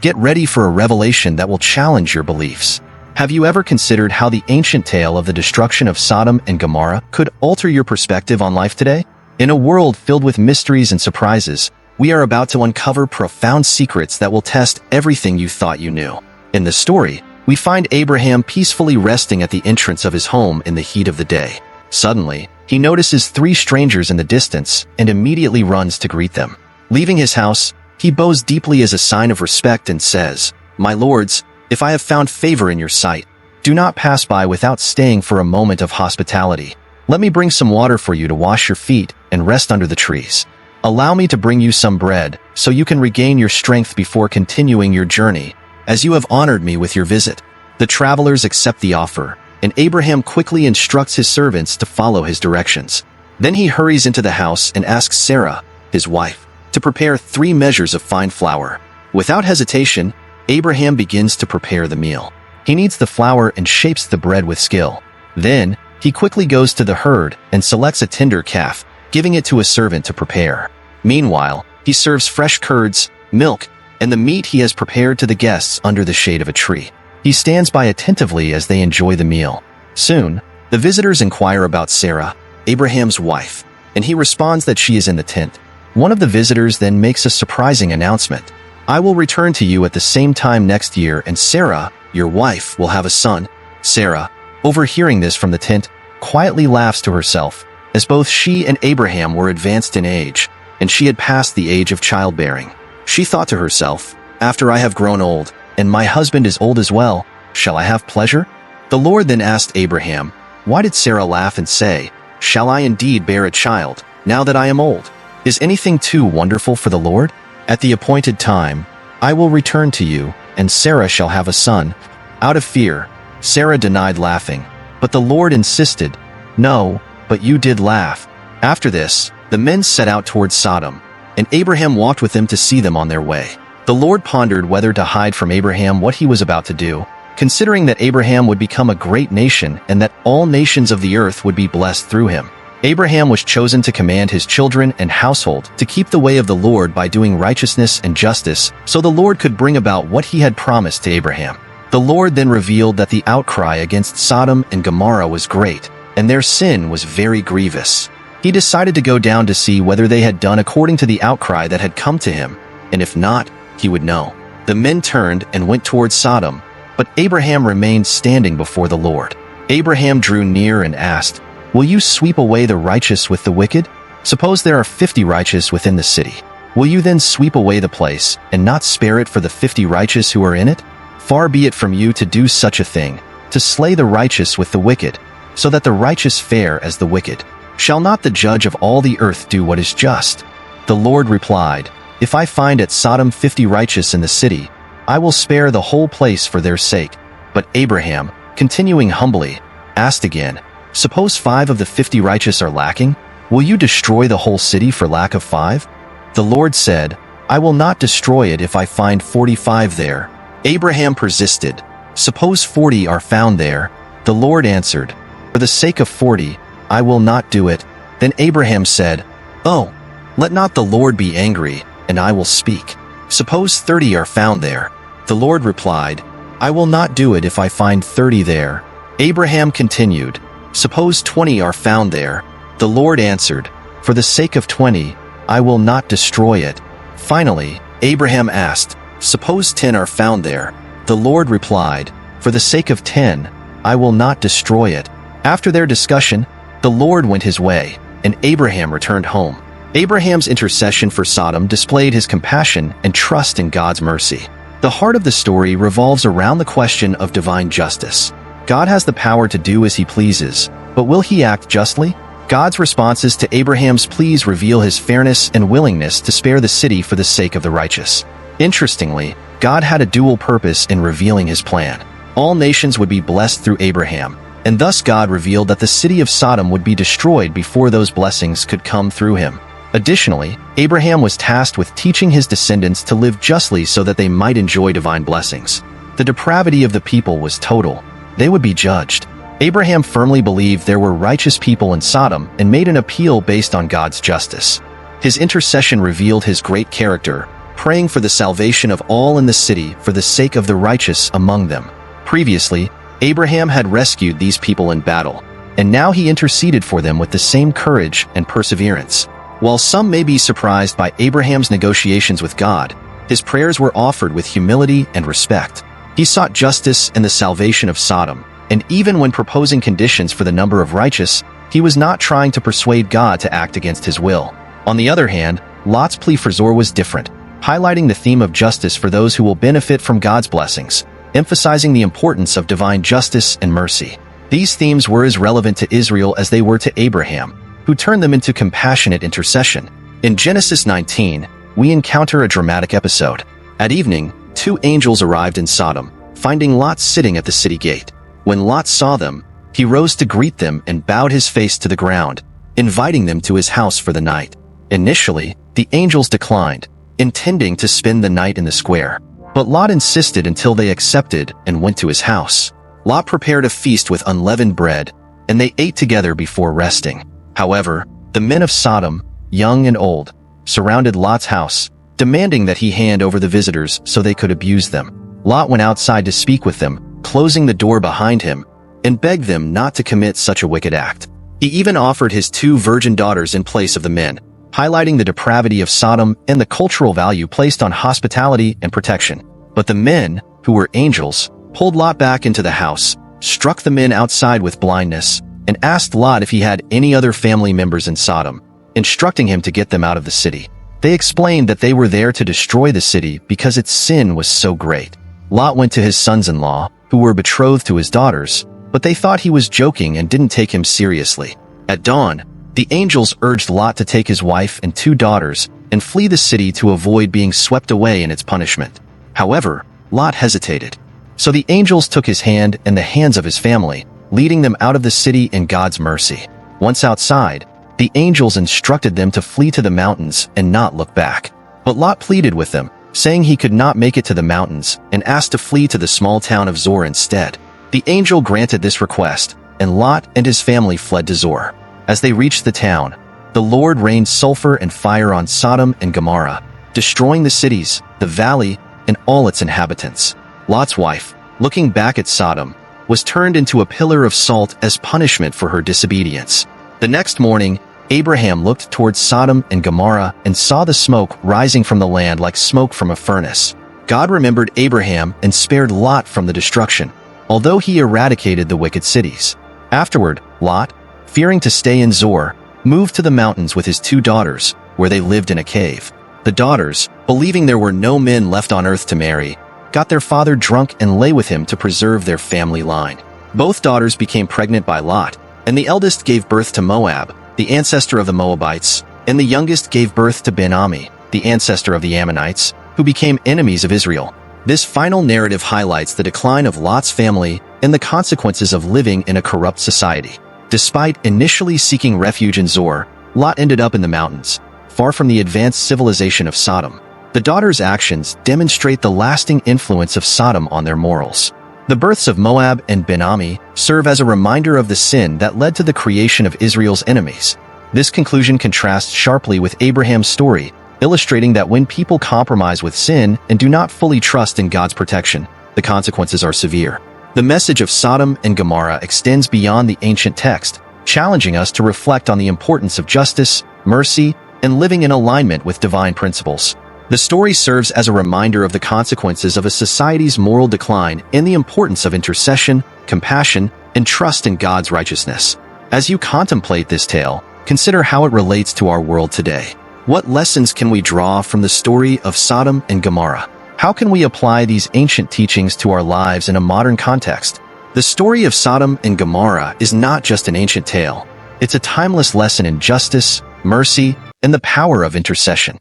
Get ready for a revelation that will challenge your beliefs. Have you ever considered how the ancient tale of the destruction of Sodom and Gomorrah could alter your perspective on life today? In a world filled with mysteries and surprises, we are about to uncover profound secrets that will test everything you thought you knew. In the story, we find Abraham peacefully resting at the entrance of his home in the heat of the day. Suddenly, he notices 3 strangers in the distance and immediately runs to greet them. Leaving his house, he bows deeply as a sign of respect and says, "My lords, if I have found favor in your sight, do not pass by without staying for a moment of hospitality. Let me bring some water for you to wash your feet and rest under the trees. Allow me to bring you some bread so you can regain your strength before continuing your journey, as you have honored me with your visit." The travelers accept the offer, and Abraham quickly instructs his servants to follow his directions. Then he hurries into the house and asks Sarah, his wife, to prepare 3 measures of fine flour. Without hesitation, Abraham begins to prepare the meal. He kneads the flour and shapes the bread with skill. Then, he quickly goes to the herd and selects a tender calf, giving it to a servant to prepare. Meanwhile, he serves fresh curds, milk, and the meat he has prepared to the guests under the shade of a tree. He stands by attentively as they enjoy the meal. Soon, the visitors inquire about Sarah, Abraham's wife, and he responds that she is in the tent. One of the visitors then makes a surprising announcement. "I will return to you at the same time next year, and Sarah, your wife, will have a son." Sarah, overhearing this from the tent, quietly laughs to herself, as both she and Abraham were advanced in age, and she had passed the age of childbearing. She thought to herself, "After I have grown old, and my husband is old as well, shall I have pleasure?" The Lord then asked Abraham, "Why did Sarah laugh and say, 'Shall I indeed bear a child, now that I am old? Is anything too wonderful for the Lord? At the appointed time, I will return to you, and Sarah shall have a son.'" Out of fear, Sarah denied laughing, but the Lord insisted, "No, but you did laugh." After this, the men set out towards Sodom, and Abraham walked with them to see them on their way. The Lord pondered whether to hide from Abraham what he was about to do, considering that Abraham would become a great nation and that all nations of the earth would be blessed through him. Abraham was chosen to command his children and household to keep the way of the Lord by doing righteousness and justice, so the Lord could bring about what he had promised to Abraham. The Lord then revealed that the outcry against Sodom and Gomorrah was great, and their sin was very grievous. He decided to go down to see whether they had done according to the outcry that had come to him, and if not, he would know. The men turned and went towards Sodom, but Abraham remained standing before the Lord. Abraham drew near and asked, "Will you sweep away the righteous with the wicked? Suppose there are 50 righteous within the city. Will you then sweep away the place and not spare it for the 50 righteous who are in it? Far be it from you to do such a thing, to slay the righteous with the wicked, so that the righteous fare as the wicked. Shall not the judge of all the earth do what is just?" The Lord replied, "If I find at Sodom 50 righteous in the city, I will spare the whole place for their sake." But Abraham, continuing humbly, asked again, "Suppose 5 of the 50 righteous are lacking? Will you destroy the whole city for lack of 5? The Lord said, "I will not destroy it if I find 45 there." Abraham persisted, "Suppose 40 are found there." The Lord answered, "For the sake of 40, I will not do it." Then Abraham said, "Oh, let not the Lord be angry, and I will speak. Suppose 30 are found there." The Lord replied, "I will not do it if I find 30 there." Abraham continued, "Suppose 20 are found there." The Lord answered, "For the sake of 20, I will not destroy it." Finally, Abraham asked, "Suppose 10 are found there." The Lord replied, "For the sake of 10, I will not destroy it." After their discussion, the Lord went his way, and Abraham returned home. Abraham's intercession for Sodom displayed his compassion and trust in God's mercy. The heart of the story revolves around the question of divine justice. God has the power to do as he pleases, but will he act justly? God's responses to Abraham's pleas reveal his fairness and willingness to spare the city for the sake of the righteous. Interestingly, God had a dual purpose in revealing his plan. All nations would be blessed through Abraham, and thus God revealed that the city of Sodom would be destroyed before those blessings could come through him. Additionally, Abraham was tasked with teaching his descendants to live justly so that they might enjoy divine blessings. The depravity of the people was total. They would be judged. Abraham firmly believed there were righteous people in Sodom and made an appeal based on God's justice. His intercession revealed his great character, praying for the salvation of all in the city for the sake of the righteous among them. Previously, Abraham had rescued these people in battle, and now he interceded for them with the same courage and perseverance. While some may be surprised by Abraham's negotiations with God, his prayers were offered with humility and respect. He sought justice and the salvation of Sodom, and even when proposing conditions for the number of righteous, he was not trying to persuade God to act against his will. On the other hand, Lot's plea for Zoar was different, highlighting the theme of justice for those who will benefit from God's blessings, emphasizing the importance of divine justice and mercy. These themes were as relevant to Israel as they were to Abraham, who turned them into compassionate intercession. In Genesis 19, we encounter a dramatic episode. At evening, two angels arrived in Sodom, finding Lot sitting at the city gate. When Lot saw them, he rose to greet them and bowed his face to the ground, inviting them to his house for the night. Initially, the angels declined, intending to spend the night in the square. But Lot insisted until they accepted and went to his house. Lot prepared a feast with unleavened bread, and they ate together before resting. However, the men of Sodom, young and old, surrounded Lot's house, demanding that he hand over the visitors so they could abuse them. Lot went outside to speak with them, closing the door behind him, and begged them not to commit such a wicked act. He even offered his 2 virgin daughters in place of the men, highlighting the depravity of Sodom and the cultural value placed on hospitality and protection. But the men, who were angels, pulled Lot back into the house, struck the men outside with blindness, and asked Lot if he had any other family members in Sodom, instructing him to get them out of the city. They explained that they were there to destroy the city because its sin was so great. Lot went to his sons-in-law, who were betrothed to his daughters, but they thought he was joking and didn't take him seriously. At dawn, the angels urged Lot to take his wife and 2 daughters and flee the city to avoid being swept away in its punishment. However, Lot hesitated. So the angels took his hand and the hands of his family, leading them out of the city in God's mercy. Once outside, the angels instructed them to flee to the mountains and not look back. But Lot pleaded with them, saying he could not make it to the mountains, and asked to flee to the small town of Zoar instead. The angel granted this request, and Lot and his family fled to Zoar. As they reached the town, the Lord rained sulfur and fire on Sodom and Gomorrah, destroying the cities, the valley, and all its inhabitants. Lot's wife, looking back at Sodom, was turned into a pillar of salt as punishment for her disobedience. The next morning, Abraham looked towards Sodom and Gomorrah and saw the smoke rising from the land like smoke from a furnace. God remembered Abraham and spared Lot from the destruction, although he eradicated the wicked cities. Afterward, Lot, fearing to stay in Zoar, moved to the mountains with his 2 daughters, where they lived in a cave. The daughters, believing there were no men left on earth to marry, got their father drunk and lay with him to preserve their family line. Both daughters became pregnant by Lot, and the eldest gave birth to Moab, the ancestor of the Moabites, and the youngest gave birth to Ben-Ami, the ancestor of the Ammonites, who became enemies of Israel. This final narrative highlights the decline of Lot's family and the consequences of living in a corrupt society. Despite initially seeking refuge in Zoar, Lot ended up in the mountains, far from the advanced civilization of Sodom. The daughters' actions demonstrate the lasting influence of Sodom on their morals. The births of Moab and Ben-Ami serve as a reminder of the sin that led to the creation of Israel's enemies. This conclusion contrasts sharply with Abraham's story, illustrating that when people compromise with sin and do not fully trust in God's protection, the consequences are severe. The message of Sodom and Gomorrah extends beyond the ancient text, challenging us to reflect on the importance of justice, mercy, and living in alignment with divine principles. The story serves as a reminder of the consequences of a society's moral decline and the importance of intercession, compassion, and trust in God's righteousness. As you contemplate this tale, consider how it relates to our world today. What lessons can we draw from the story of Sodom and Gomorrah? How can we apply these ancient teachings to our lives in a modern context? The story of Sodom and Gomorrah is not just an ancient tale. It's a timeless lesson in justice, mercy, and the power of intercession.